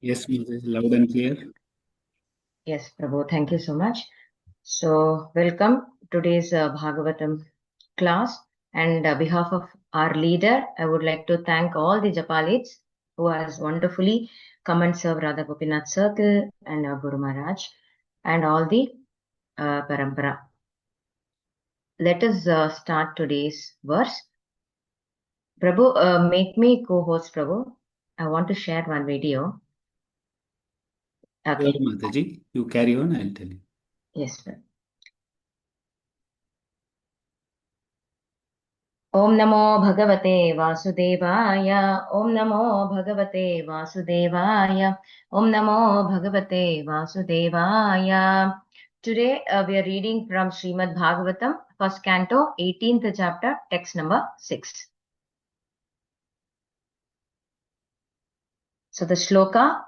Yes, Mrs. Loud and clear. Yes, Prabhu, thank you so much. So, welcome today's Bhagavatam class. And on behalf of our leader, I would like to thank all the Japalites who has wonderfully come and serve Radha Gopinath Circle and Guru Maharaj and all the Parampara. Let us start today's verse. Prabhu, make me co-host, Prabhu. I want to share one video. Sure, Okay. Mataji. You carry on, I'll tell you. Yes, sir. ॐ नमो भगवते वासुदेवाय ॐ नमो भगवते वासुदेवाय ॐ नमो भगवते वासुदेवाय. Today we are reading from Srimad Bhagavatam, first canto, 18th chapter, text number 6. So the shloka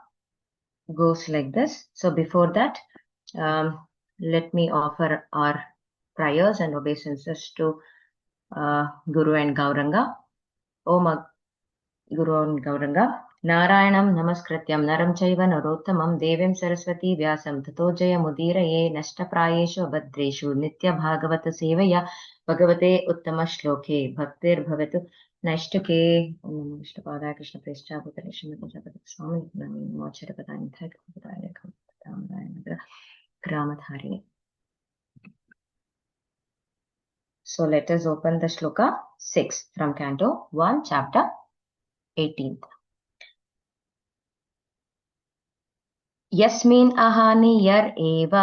goes like this. So before that, let me offer our prayers and obeisances to Guru and Gauranga. Om Guru and Gauranga. Narayanam namaskrityam naram chaiva narottamam devim saraswati vyasam tato jaya mudiraye nashtaprayeshu abhadreshu nitya bhagavata sevaya bhagavate uttama shloke bhaktir bhavatu nashtuke. Om Namo Vishnu Padaya Krishna Prestha Bhutale Srimati Japatak Swami Nami Mochara Padaya Thak Padaya Khampadaya Gramadharini. So let us open the shloka 6 from Canto 1, chapter 18th. यस्मिन् अहानियर् एव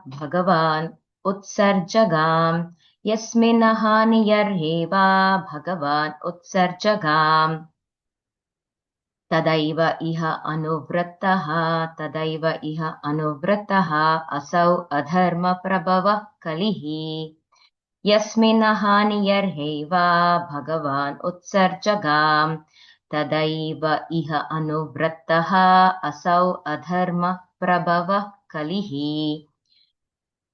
भगवान् उत्सर्जगाम् यस्मिन् अहानियर् एव भगवान् उत्सर्जगाम् तदैव इह अनुव्रतः असौ अधर्मप्रभवः कलिः यस्मिन् अहानियर् एव भगवान् उत्सर्जगाम् तदैव इह अनुव्रतः असौ अधर्म prabhava kalihi.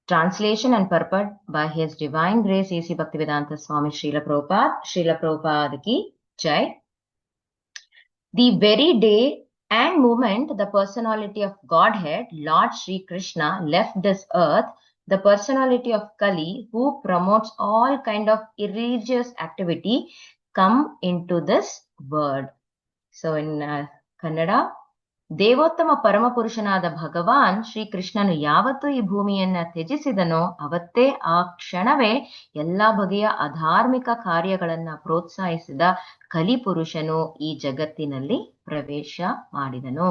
Translation and purport by His Divine Grace A.C. Bhaktivedanta Swami Srila Prabhupada. Srila Prabhupada ki Jai. The very day and moment the personality of Godhead, Lord Sri Krishna, left this earth, the personality of Kali, who promotes all kind of irreligious activity, come into this world. So in Kannada, ದೇವೋತ್ತಮ ಪರಮಪುರುಷನಾದ ಭಗವಾನ್ ಶ್ರೀ ಕೃಷ್ಣನು ಯಾವತ್ತು ಈ ಭೂಮಿಯನ್ನ ತ್ಯಜಿಸಿದನೋ ಅವತ್ತೇ ಆ ಕ್ಷಣವೇ ಎಲ್ಲಾ ಬಗೆಯ ಅಧಾರ್ಮಿಕ ಕಾರ್ಯಗಳನ್ನ ಪ್ರೋತ್ಸಾಹಿಸಿದ ಕಲಿಪುರುಷನು ಈ ಜಗತ್ತಿನಲ್ಲಿ ಪ್ರವೇಶ ಮಾಡಿದನು.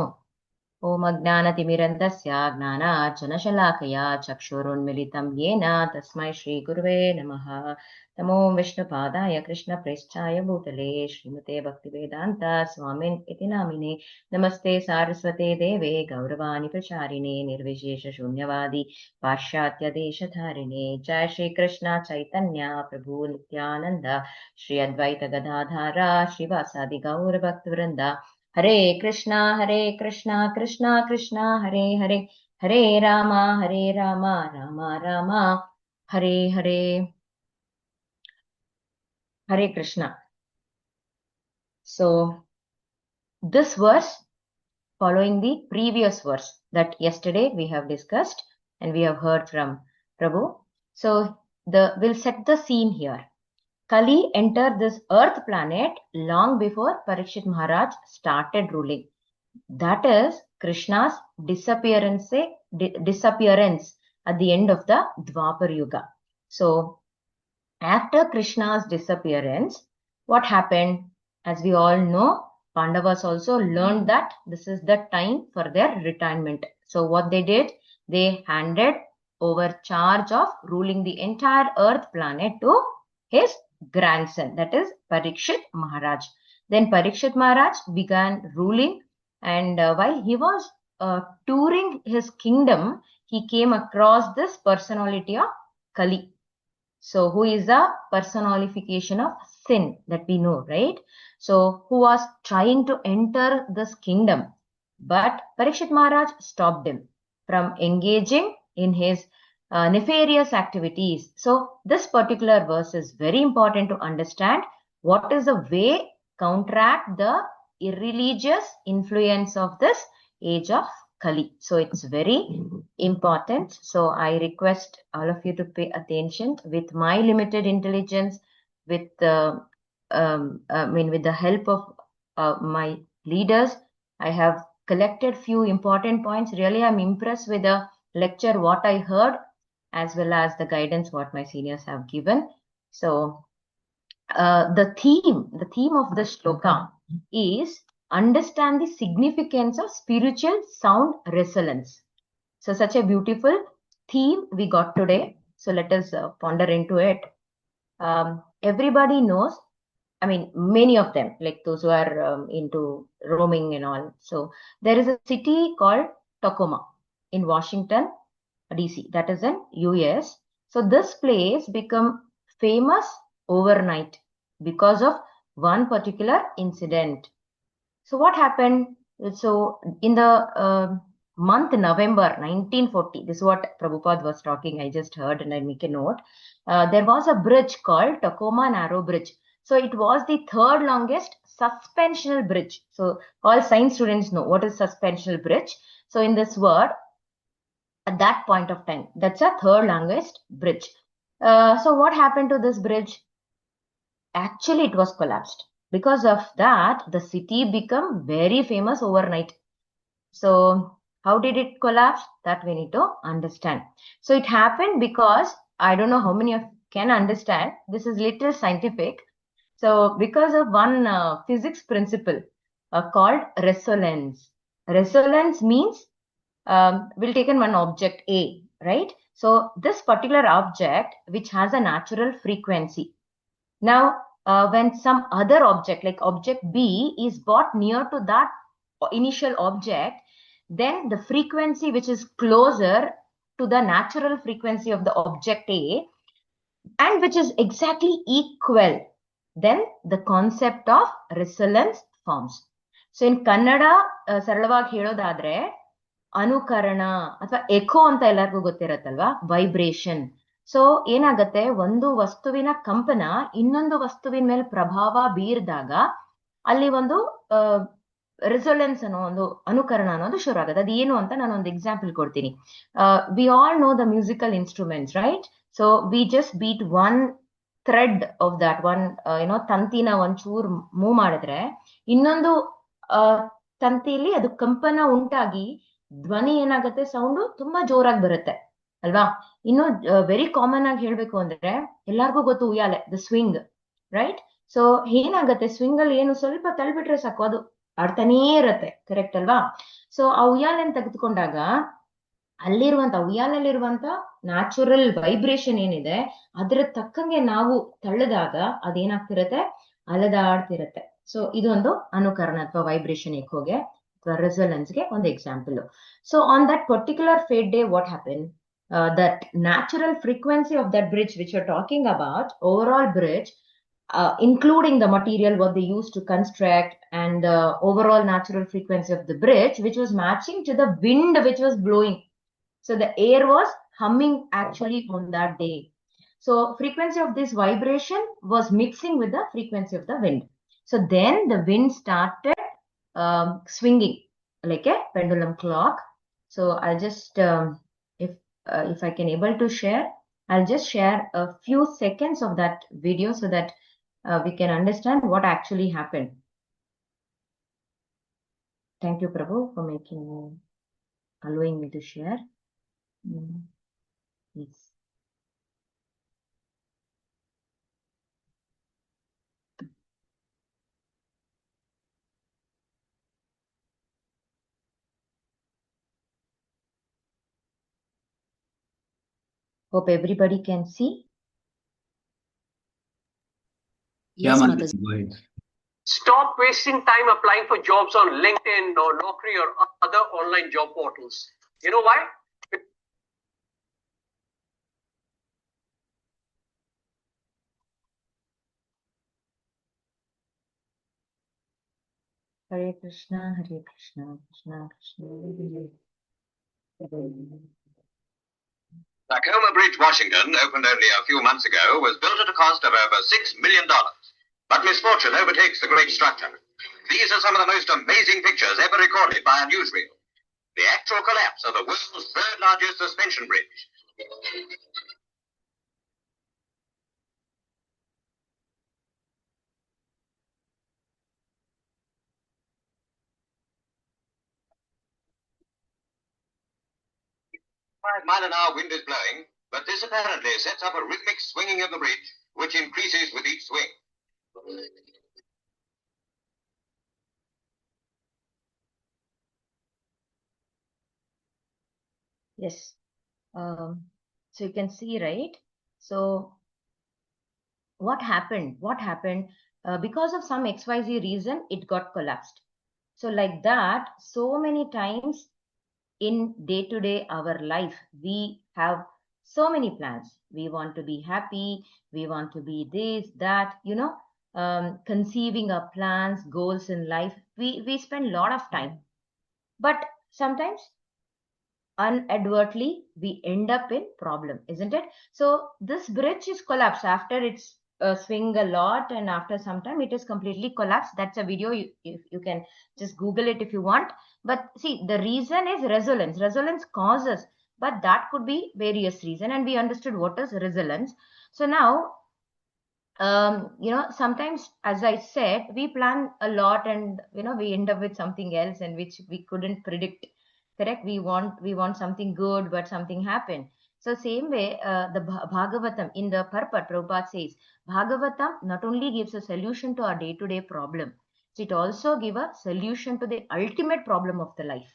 ಓಂ ಅಜ್ಞಾನತಿಮಿರಂಧಸ್ಯ ಜ್ಞಾನಾರ್ಜನಶಲಾಕಯ ಚಕ್ಷುರುನ್ಮಿಲಿತಂ ಯೇನ ತಸ್ಮೈ ಶ್ರೀ ಗುರುವೇ ನಮಃ. ನಮೋ ವಿಷ್ಣುಪಾದಾಯ ಕೃಷ್ಣ ಪ್ರೇಷ್ಠಾಯ ಭೂತಲೆ ಶ್ರೀಮತೆ ಭಕ್ತಿವೇದಾಂತ ಸ್ವಾಮಿನ್ ಇತಿ ನಾಮಿನೆ. ನಮಸ್ತೆ ಸಾರಸ್ವತೆ ದೇವೆ ಗೌರವಾಣಿ ಪ್ರಚಾರಿಣೆ ನಿರ್ವಿಶೇಷ ಶೂನ್ಯವಾದಿ ಪಾಶ್ಚಾತ್ಯ ದೇಶಧಾರಿಣೆ. ಜಯ ಶ್ರೀ ಕೃಷ್ಣ ಚೈತನ್ಯ ಪ್ರಭು ನಿತ್ಯಾನಂದ ಶ್ರೀ ಅದ್ವೈತ ಗದಾಧಾರ ಶ್ರೀವಾಸಾದಿ ಗೌರ ಭಕ್ತವೃಂದ. ಹರೇ ಕೃಷ್ಣ ಕೃಷ್ಣ ಕೃಷ್ಣ ಹರೇ ಹರೇ ಹರೇ ರಾಮ ರಾಮ ರಾಮ ಹರೇ ಹರೇ. Hare Krishna. So, this verse, following the previous verse that yesterday we have discussed and we have heard from Prabhu. So, we'll set the scene here. Kali entered this earth planet long before Parikshit Maharaj started ruling. That is Krishna's disappearance at the end of the Dwapar Yuga. So, after Krishna's disappearance, what happened? As we all know, Pandavas also learned that this is the time for their retirement. So what they did, they handed over charge of ruling the entire earth planet to his grandson, that is Parikshit Maharaj. Then Parikshit Maharaj began ruling, and while he was touring his kingdom, he came across this personality of Kali. So who is a personification of sin that we know, right? So who was trying to enter this kingdom, but Parikshit Maharaj stopped him from engaging in his nefarious activities. So this particular verse is very important to understand what is the way counteract the irreligious influence of this age of Kali. So it's very important. So I request all of you to pay attention. With my limited intelligence, with the with the help of my leaders, I have collected few important points. Really, I'm impressed with the lecture, what I heard, as well as the guidance what my seniors have given. So the theme of the shloka is understand the significance of spiritual sound resonance. So such a beautiful theme we got today. So let us ponder into it. Everybody knows, I mean, many of them, like those who are into roaming and all. So there is a city called Tacoma in Washington, DC, that is in US. So this place become famous overnight because of one particular incident. So what happened? So in the month November 1940, this is what Prabhupada was talking, I just heard and I make a note. There was a bridge called Tacoma Narrow Bridge. So it was the third longest suspensional bridge. So all science students know what is suspensional bridge. So in this word, at that point of time, that's a third longest bridge. So what happened to this bridge? Actually, it was collapsed. Because of that, the city became very famous overnight. So how did it collapse? That we need to understand. So it happened because I don't know how many of you can understand. This is little scientific. So because of one physics principle called resonance. Resonance means we'll take in one object A, right? So this particular object which has a natural frequency. Now, when some other object like object B is brought near to that initial object, then the frequency which is closer to the natural frequency of the object A and which is exactly equal, then the concept of resonance forms. So in Kannada, ಸರಳವಾಗಿ ಹೇಳೋದಾದ್ರೆ ಅನುಕರಣ ಅಥವಾ eco ಅಂತ ಎಲ್ಲರಿಗೂ ಗೊತ್ತಿರತ್ತಲ್ವಾ, vibration. So ಏನಾಗತ್ತೆ, ಒಂದು ವಸ್ತುವಿನ ಕಂಪನ ಇನ್ನೊಂದು ವಸ್ತುವಿನ ಮೇಲೆ ಪ್ರಭಾವ ಬೀರಿದಾಗ ಅಲ್ಲಿ ಒಂದು ರೆಸೊಲೆನ್ಸ್ ಅನ್ನೋ ಒಂದು ಅನುಕರಣ ಅನ್ನೋದು ಶುರು ಆಗುತ್ತೆ. ಅದು ಏನು ಅಂತ ನಾನು ಒಂದು ಎಕ್ಸಾಂಪಲ್ ಕೊಡ್ತೀನಿ. We all know the musical instruments, right? So we just beat one thread of that one ತಂತಿನ ಒಂಚೂರು ಮೂವ್ ಮಾಡಿದ್ರೆ ಇನ್ನೊಂದು ತಂತಿಲಿ ಅದು ಕಂಪನ ಉಂಟಾಗಿ ಧ್ವನಿ ಏನಾಗುತ್ತೆ, ಸೌಂಡು ತುಂಬಾ ಜೋರಾಗಿ ಬರುತ್ತೆ ಅಲ್ವಾ? ಇನ್ನು ವೆರಿ ಕಾಮನ್ ಆಗಿ ಹೇಳ್ಬೇಕು ಅಂದ್ರೆ ಎಲ್ಲಾರ್ಗೂ ಗೊತ್ತು ಉಯ್ಯಾಲೆ, ದ ಸ್ವಿಂಗ್, ರೈಟ್? ಸೊ ಏನಾಗತ್ತೆ, ಸ್ವಿಂಗ್ ಅಲ್ಲಿ ಏನು ಸ್ವಲ್ಪ ತಳ್ಬಿಟ್ರೆ ಸಾಕು ಅದು ಆಡ್ತಾನೇ ಇರತ್ತೆ, ಕರೆಕ್ಟ್ ಅಲ್ವಾ? ಸೊ ಆ ಉಯ್ಯಾಲೆನ್ ತೆಗೆದುಕೊಂಡಾಗ ಅಲ್ಲಿರುವಂತ ಉಯ್ಯಾಲಲ್ಲಿರುವಂತ ನ್ಯಾಚುರಲ್ ವೈಬ್ರೇಷನ್ ಏನಿದೆ ಅದ್ರ ತಕ್ಕಂಗೆ ನಾವು ತಳ್ಳದಾಗ ಅದೇನಾಗ್ತಿರತ್ತೆ, ಅಲೆದಾಡ್ತಿರತ್ತೆ. ಸೊ ಇದೊಂದು ಅನುಕರಣ ಅಥವಾ ವೈಬ್ರೇಷನ್ ಎಕೋಗೆ ಅಥವಾ ರೆಸೊನೆನ್ಸ್ಗೆ ಒಂದು example. So on that particular fate day what happen, that natural frequency of that bridge which you're talking about, overall bridge, including the material what they used to construct and the overall natural frequency of the bridge, which was matching to the wind which was blowing. So the air was humming actually on that day. So frequency of this vibration was mixing with the frequency of the wind. So then the wind started swinging like a pendulum clock. So I'll just if I can able to share, I'll just share a few seconds of that video so that we can understand what actually happened. Thank you, Prabhu, for allowing me to share. Yes. Hope everybody can see. Yeah, Yes, Mataji, go ahead. Stop wasting time applying for jobs on LinkedIn or Naukri or other online job portals. You know why? Hare Krishna, Hare Krishna, Krishna Krishna, Hare Hare. Tacoma Bridge, Washington, opened only a few months ago, was built at a cost of over $6 million. But misfortune overtakes the great structure. These are some of the most amazing pictures ever recorded by a newsreel. The actual collapse of the world's third largest suspension bridge. Mile-an-hour wind is blowing, but this apparently sets up a rhythmic swinging of the bridge, which increases with each swing. Yes. So you can see, right? So what happened? Because of some XYZ reason, it got collapsed. So like that, so many times in day-to-day our life, we have so many plans. We want to be happy. We want to be this, that, conceiving our plans, goals in life. We spend a lot of time, but sometimes inadvertently we end up in problem, isn't it? So this bridge is collapsed after it's swing a lot, and after some time it is completely collapsed. That's a video. You can just Google it if you want. But see, the reason is resonance causes, but that could be various reason, and we understood what is resonance. So now sometimes, as I said, we plan a lot, and we end up with something else, and which we couldn't predict. Correct? We want something good, but something happened. So same way, the Bhagavatam in the purport, Prabhupada says, Bhagavatam not only gives a solution to our day-to-day problem, it also gives a solution to the ultimate problem of the life.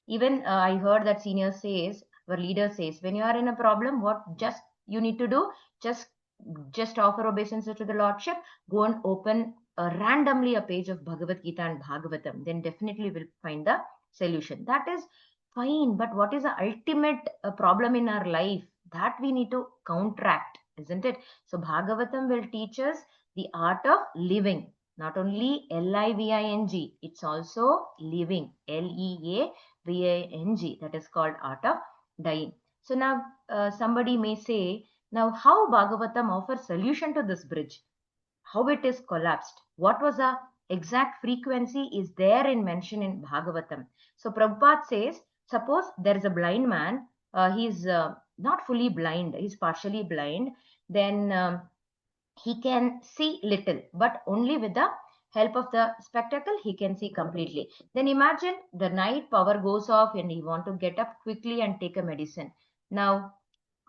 Even I heard that senior says, our leader says, when you are in a problem, what just you need to do, just offer obeisance to the Lordship, go and open randomly a page of Bhagavad Gita and Bhagavatam, then definitely will find the solution. That is fine, but what is the ultimate problem in our life? That we need to counteract, isn't it? So Bhagavatam will teach us the art of living. Not only living, it's also living, leaving, that is called art of dying. So now somebody may say, now how Bhagavatam offers solution to this bridge, how it is collapsed, what was the exact frequency is there in mention in Bhagavatam. So Prabhupada says, suppose there is a blind man, he's not fully blind, he's partially blind, then he can see little, but only with the help of the spectacle he can see completely. Then imagine the night power goes off and he want to get up quickly and take a medicine. Now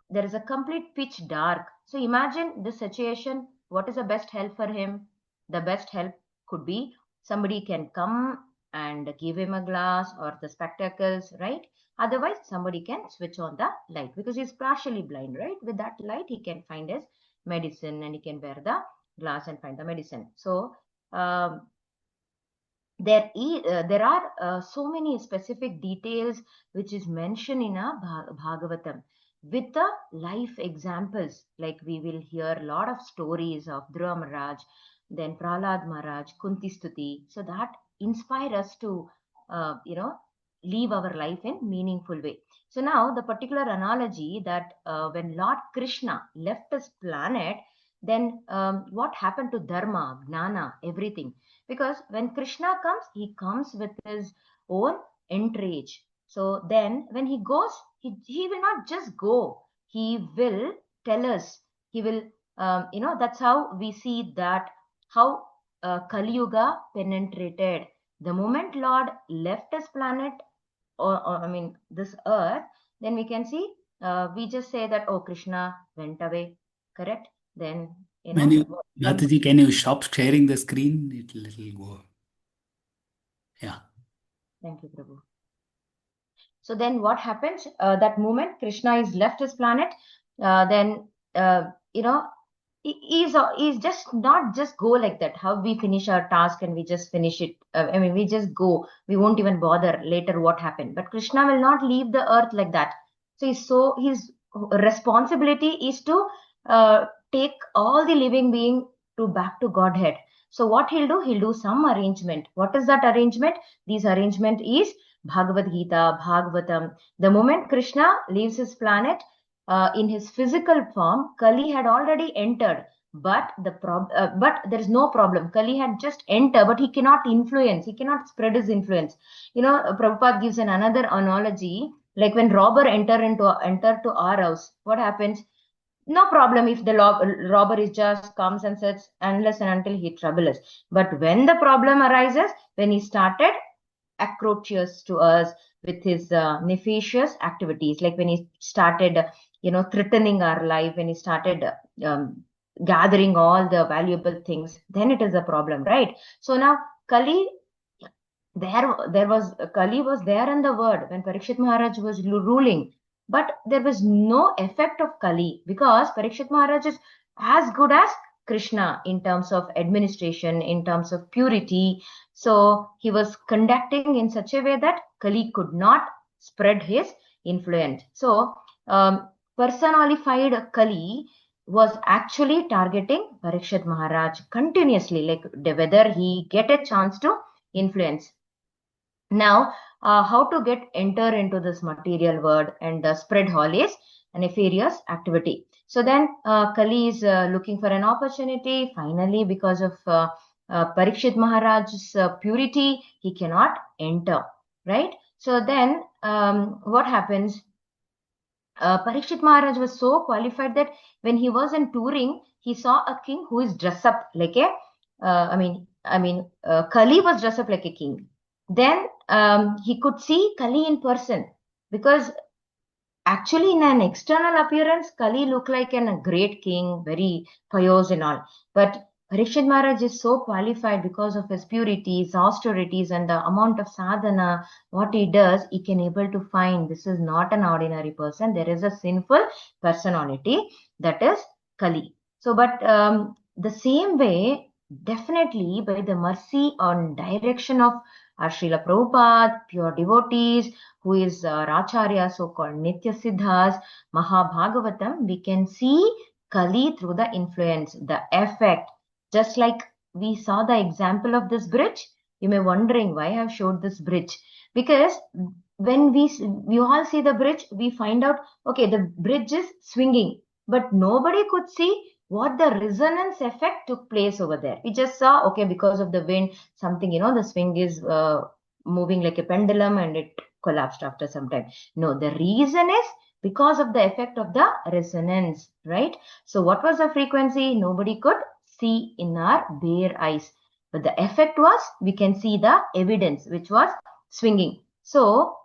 there is a complete pitch dark. So imagine this situation. What is the best help for him? The best help could be somebody can come and give him a glass or the spectacles, right? Otherwise, somebody can switch on the light because he's partially blind, right? With that light, he can find his medicine and he can wear the glass and find the medicine. So there are so many specific details which is mentioned in a Bhagavatam with the life examples. Like we will hear a lot of stories of Dhruva Maharaj, then Prahlad Maharaj, Kunti Stuti. So that inspire us to live our life in meaningful way. So now the particular analogy that when Lord Krishna left his planet, then what happened to Dharma, Gnana, everything? Because when Krishna comes, he comes with his own entourage. So then when he goes, he will not just go. He will tell us. He will, that's how we see that how Kali Yuga penetrated. The moment Lord left his planet, or this earth, then we can see, we just say that, oh, Krishna went away, correct? Then, Mataji, can you stop sharing the screen? It'll go. Yeah. Thank you, Prabhu. So then what happens? That moment Krishna is left his planet, then, he's just not just go like that. How we finish our task and we just finish it. We just go. We won't even bother later what happened. But Krishna will not leave the earth like that. So his responsibility is to take all the living being back to Godhead. So what he'll do some arrangement. What is that arrangement? This arrangement is Bhagavad Gita, Bhagavatam. The moment Krishna leaves his planet, in his physical form, Kali had already entered, But but there is no problem. Kali had just entered, but he cannot influence. He cannot spread his influence. Prabhupada gives another analogy, like when robber enter to our house, what happens? No problem if the robber is just comes and sits unless and until he troubles us. But when the problem arises, when he started approaches to us with his nefarious activities, like when he started, threatening our life, when he started gathering all the valuable things, then it is a problem, right? So now Kali, Kali was there in the world when Parikshit Maharaj was ruling, but there was no effect of Kali because Parikshit Maharaj is as good as Krishna in terms of administration, in terms of purity. So he was conducting in such a way that Kali could not spread his influence. So personified Kali was actually targeting Parikshit Maharaj continuously, like whether he get a chance to influence. Now, how to enter into this material world and spread holies and nefarious activity. So then Kali is looking for an opportunity. Finally, because of Parikshit Maharaj's purity, he cannot enter, right? So then what happens? Parikshit Maharaj was so qualified that when he was in touring, he saw a king who is dressed up like a, Kali was dressed up like a king. Then he could see Kali in person, because actually in an external appearance, Kali looked like a great king, very pious and all. But Parikshit Maharaj is so qualified because of his purity, his austerities, and the amount of sadhana, what he does, he can able to find this is not an ordinary person. There is a sinful personality, that is Kali. So, but the same way, definitely by the mercy and direction of our Srila Prabhupada, pure devotees, who is Racharya, so-called Nitya Siddhas, Mahabhagavatam, we can see Kali through the influence, the effect. Just like we saw the example of this bridge, you may wondering why I have showed this bridge. Because when we all see the bridge, we find out, okay, the bridge is swinging, but nobody could see what the resonance effect took place over there. We just saw, okay, because of the wind, something, the swing is moving like a pendulum and it collapsed after some time. No, the reason is because of the effect of the resonance, right? So what was the frequency? Nobody could see in our bare eyes. But the effect was, we can see the evidence, which was swinging. So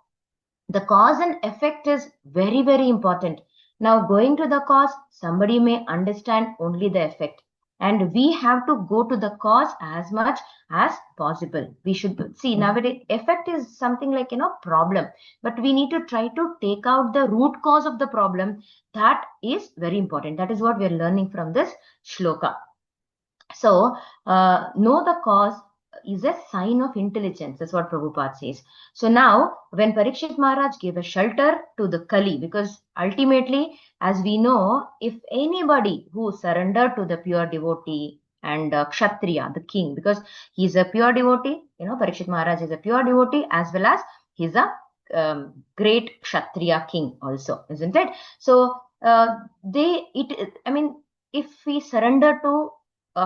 the cause and effect is very, very important. Now, going to the cause, somebody may understand only the effect. And we have to go to the cause as much as possible. We should see nowadays, effect is something like, problem. But we need to try to take out the root cause of the problem. That is very important. That is what we are learning from this shloka. So, know the cause is a sign of intelligence. That's what Prabhupada says. So now, when Parikshit Maharaj gave a shelter to the Kali, because ultimately, as we know, if anybody who surrendered to the pure devotee and Kshatriya, the king, because he's a pure devotee, Parikshit Maharaj is a pure devotee, as well as he's a great Kshatriya king also, isn't it? So, if we surrender to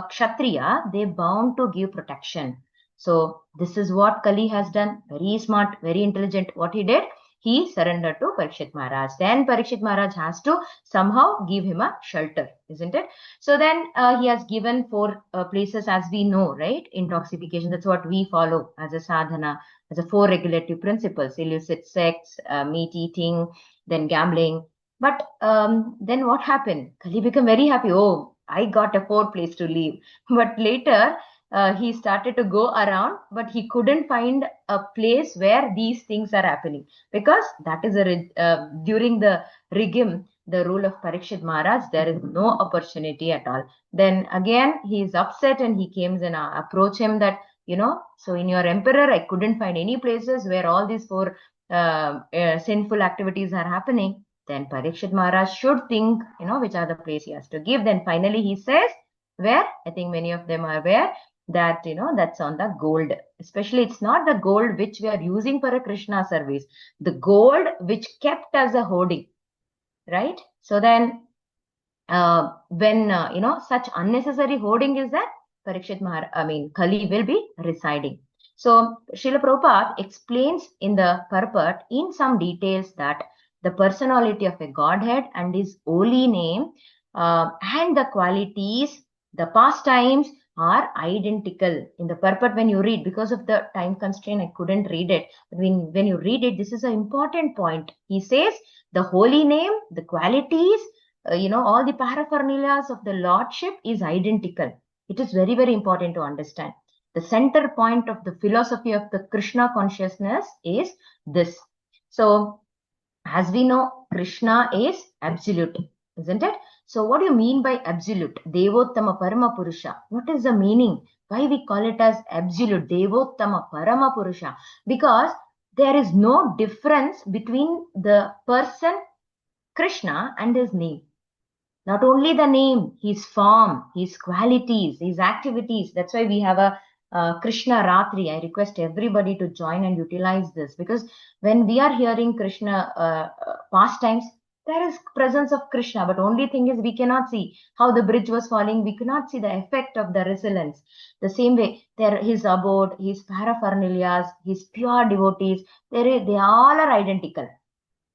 Kshatriya, they bound to give protection. So this is what Kali has done. Very smart, very intelligent. What he did, he surrendered to Parikshit Maharaj. Then Parikshit Maharaj has to somehow give him a shelter, isn't it? So then he has given 4 places, as we know, right? Intoxication, that's what we follow as a sadhana, as a 4 regulative principles: illicit sex, meat eating, then gambling. But then what happened? Kali became very happy. Oh, I got a 4 place to live. But later, he started to go around, but he couldn't find a place where these things are happening, because that is during the regime, the rule of Parikshit Maharaj, there is no opportunity at all. Then again, he is upset and he came and approached him that, so in your emperor, I couldn't find any places where all these 4 sinful activities are happening. Then Parikshit Maharaj should think, which are the place he has to give. Then finally he says, where? I think many of them are aware that, that's on the gold. Especially it's not the gold which we are using for a Krishna service. The gold which kept as a hoarding, right? So then when such unnecessary hoarding is there, Kali will be residing. So Srila Prabhupada explains in the purport in some details that the personality of a Godhead and his holy name and the qualities, the pastimes are identical. In the purport, when you read, because of the time constraint, I couldn't read it. But when you read it, this is an important point. He says the holy name, the qualities, all the paraphernalias of the Lordship is identical. It is very, very important to understand. The center point of the philosophy of the Krishna consciousness is this. So, as we know, Krishna is absolute, isn't it? So, what do you mean by absolute? Devottama Parama Purusha. What is the meaning? Why we call it as absolute? Devottama Parama Purusha. Because there is no difference between the person Krishna and his name. Not only the name, his form, his qualities, his activities. That's why we have a Krishna Ratri. I request everybody to join and utilize this, because when we are hearing Krishna pastimes, there is presence of Krishna, but only thing is we cannot see how the bridge was falling. We cannot see the effect of the resilience. The same way, there his abode, his paraphernalias, his pure devotees, they all are identical.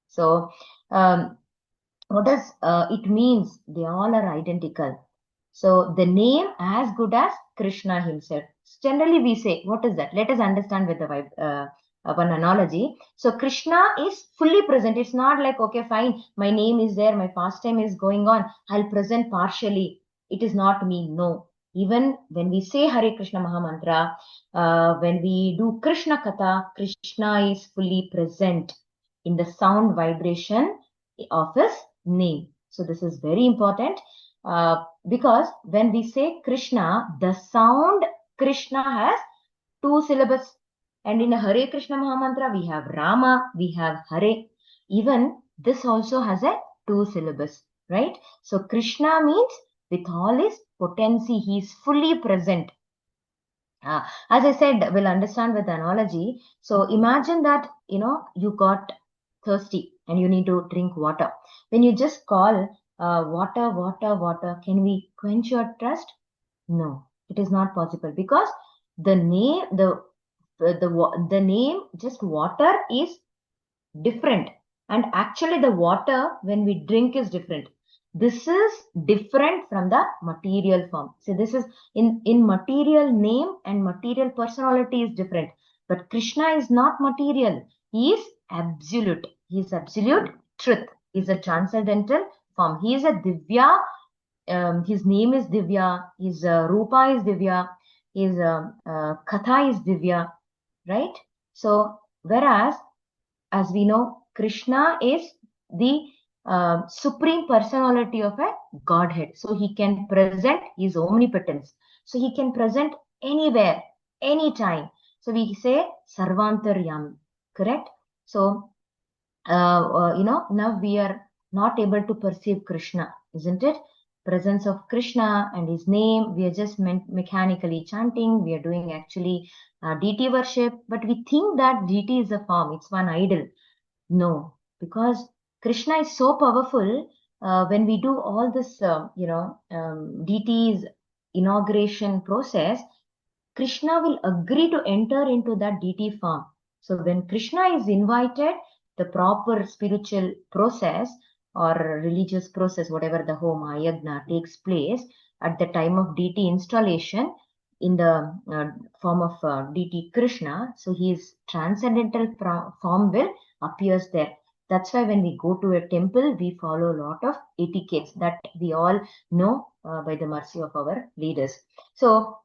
So, what does it means? They all are identical. So the name as good as Krishna himself. Generally we say, what is that? Let us understand with the one analogy. So Krishna is fully present. It's not like, okay, fine, my name is there, my pastime is going on, I'll present partially. It is not me. No. Even when we say Hare Krishna Mahamantra, when we do Krishna Katha, Krishna is fully present in the sound vibration of his name. So this is very important because when we say Krishna, the sound Krishna has 2 syllables. And in a Hare Krishna Mahamantra, we have Rama, we have Hare. Even this also has a 2 syllables, right? So Krishna means with all his potency, he is fully present. As I said, we'll understand with the analogy. So imagine that, you got thirsty and you need to drink water. When you just call water, water, water, can we quench your thirst? No, it is not possible, because the name, the name just water is different, and actually the water when we drink is different. This is different from the material form. So this is in material name and material personality is different. But Krishna is not material. He is absolute. He is absolute truth. He is a transcendental form. He is a Divya. His name is Divya. His Rupa is Divya. His Katha is Divya. Right? So, whereas, as we know, Krishna is the supreme personality of a Godhead. So he can present his omnipotence. So he can present anywhere, anytime. So we say Sarvantaryami, correct? So, now we are not able to perceive Krishna, isn't it? Presence of Krishna and his name, we are just mechanically chanting, we are doing actually deity worship, but we think that deity is a form, it's one idol. No, because Krishna is so powerful. When we do all this, deity's inauguration process, Krishna will agree to enter into that deity form. So when Krishna is invited, the proper spiritual process or religious process, whatever the homa, yagna takes place at the time of deity installation in the form of deity Krishna. So his transcendental form will appears there. That's why when we go to a temple, we follow a lot of etiquettes that we all know by the mercy of our leaders. So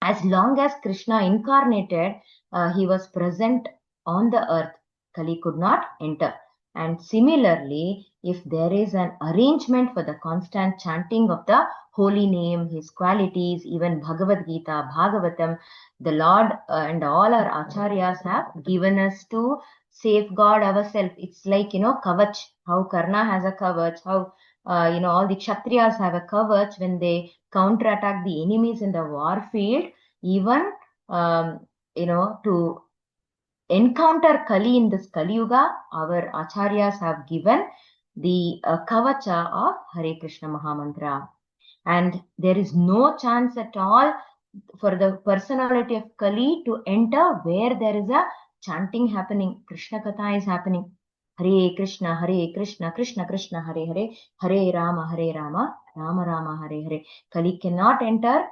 as long as Krishna incarnated, he was present on the earth. Kali could not enter. And similarly, if there is an arrangement for the constant chanting of the holy name, his qualities, even Bhagavad Gita, Bhagavatam, the Lord and all our acharyas have given us to safeguard ourselves. It's like, kavach, how Karna has a kavach, how, all the Kshatriyas have a kavach when they counterattack the enemies in the war field. Even, to encounter Kali in this Kali Yuga, our acharyas have given the kavacha of Hare Krishna Mahamantra. And there is no chance at all for the personality of Kali to enter where there is a chanting happening, Krishna Katha is happening. Hare Krishna, Krishna Krishna, Hare Hare, Hare Rama, Rama Rama, Hare Hare. Kali cannot enter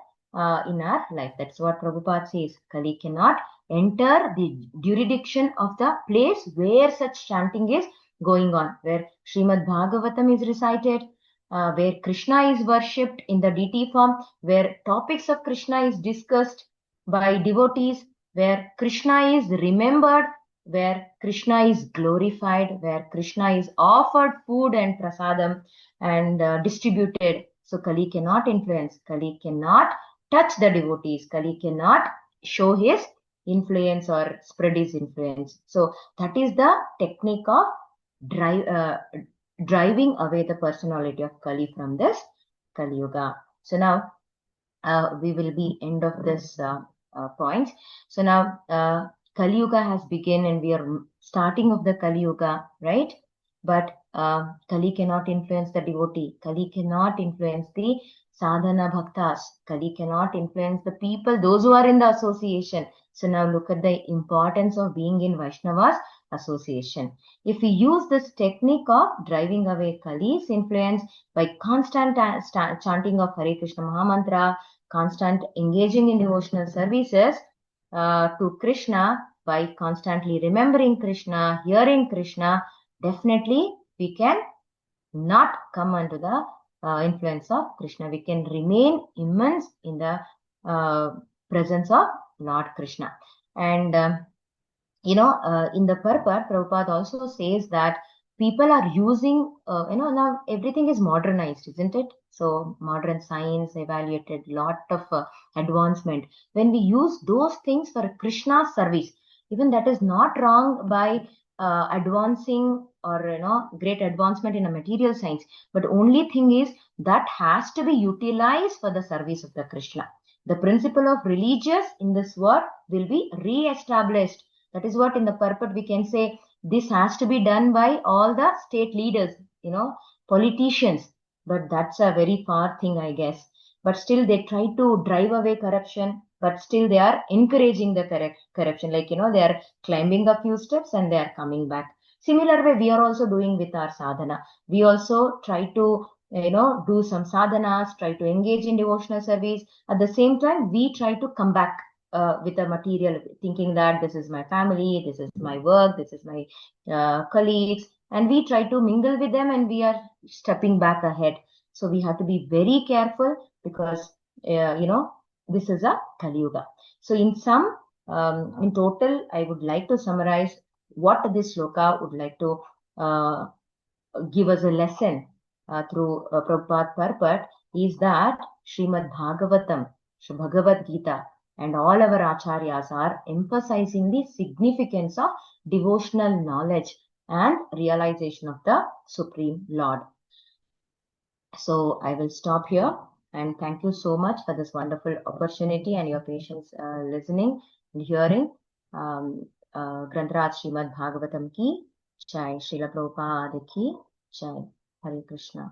in our life. That's what Prabhupada says. Kali cannot enter the jurisdiction of the place where such chanting is going on, where Srimad Bhagavatam is recited, where Krishna is worshipped in the deity form, where topics of Krishna is discussed by devotees, where Krishna is remembered, where Krishna is glorified, where Krishna is offered food and prasadam and distributed. So Kali cannot influence, Kali cannot touch the devotees, Kali cannot show his influence or spread his influence. So that is the technique of driving away the personality of Kali from this Kali Yuga. So now we will be end of this point. So now Kali Yuga has begun and we are starting of the Kali Yuga, right? But Kali cannot influence the devotee. Kali cannot influence the sadhana bhaktas. Kali cannot influence the people, those who are in the association. So now look at the importance of being in Vaishnava's association. If we use this technique of driving away Kali's influence by constant chanting of Hare Krishna Mahamantra, constant engaging in devotional services to Krishna, by constantly remembering Krishna, hearing Krishna, definitely we can not come under the influence of Krishna. We can remain immense in the presence of Lord Krishna. And in the purport, Prabhupada also says that people are using, now everything is modernized, isn't it? So modern science evaluated lot of advancement. When we use those things for Krishna service, even that is not wrong by advancing or great advancement in a material science. But only thing is that has to be utilized for the service of the Krishna. The principle of religious in this world will be re-established. That is what in the purport we can say this has to be done by all the state leaders, politicians. But that's a very far thing, I guess. But still they try to drive away corruption, but still they are encouraging the corruption. Like, they are climbing a few steps and they are coming back. Similar way we are also doing with our sadhana. We also try to do some sadhanas, try to engage in devotional service. At the same time, we try to come back with a material, thinking that this is my family, this is my work, this is my colleagues, and we try to mingle with them and we are stepping back ahead. So we have to be very careful because, this is a Kali Yuga. So in total, I would like to summarize what this shloka would like to give us a lesson through Prabhupada purport is that Srimad Bhagavatam, Bhagavad Gita, and all our acharyas are emphasizing the significance of devotional knowledge and realization of the Supreme Lord. So I will stop here and thank you so much for this wonderful opportunity and your patience listening and hearing. Grantaraj Srimad Bhagavatam ki Jai, Srila Prabhupada ki Jai. Hare Krishna.